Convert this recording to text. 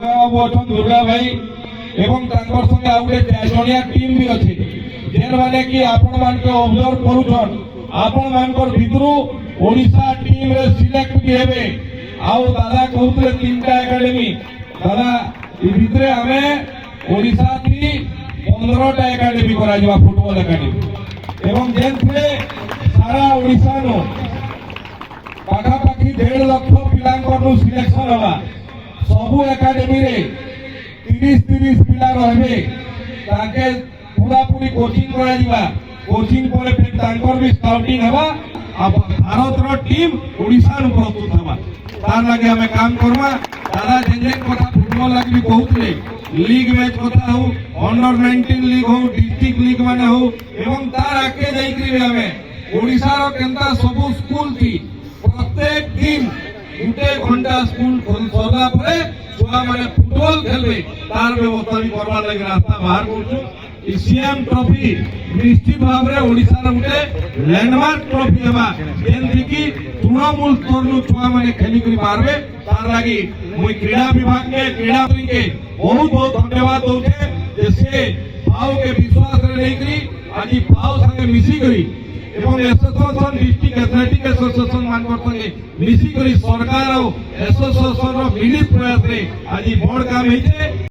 दुर्गा भाई एवं तांकर संगे आ गोटे 4 जणिया टीम भी अछि जेन माने कि आपण मान के ऑब्जर्व करूछन आपण मान को भितरु ओडिशा टीम रे सिलेक्ट भी हेबे आउ दादा कहउतले 3टा एकेडमी दादा ई भितरे हमें ओडिशा थी 15टा एकेडमी करा जबा फुटबॉल एकेडमी एवं जेन थे सारा ओडिशा नो पाखा पाखी 1.5 लाख पिलांकर नो सिलेक्शन हवा सबु एकेडमी रे 30 पिला रहबे ताके पूरा पूरी कोचिंग करा दिबा कोचिंग परे फिर तांकर भी स्काउटिंग हवा अब भारत रो टीम ओडिशा नु प्रस्तुत हवा तार लागे हमें काम करवा दादा जेन कथा फुटबॉल लागे भी कहउतले लीग मैच कथा हो अंडर 19 लीग हो डिस्ट्रिक्ट लीग माने हो एवं तार आके जाई करी हमें ओडिशा रो केनता सब स्कूल थी प्रत्येक दिन 2 घंटा स्कूल सरला परे छुआ माने फुटबॉल खेलबे तार व्यवस्था भी करवार लागि रास्ता बाहर करछु सीएम ट्रॉफी निश्चित भाव रे ओडिशा रे उठे लैंडमार्क ट्रॉफी हवा जेंति की तृणमूल स्तर नु छुआ माने खेली करी पारबे तार लागि मुई क्रीड़ा विभाग के क्रीड़ा मंत्री के बहुत बहुत धन्यवाद दोछे जे से भाव के विश्वास रे लेई करी आज भाव संगे मिसी करी एवं एसोसिएशन डिस्ट्रिक्ट एथलेटिक एसोसिएशन मान संगे मिसी करी सरकार और एसोसिएशन रो मिलित प्रयास रे आज बड़ काम हेचे।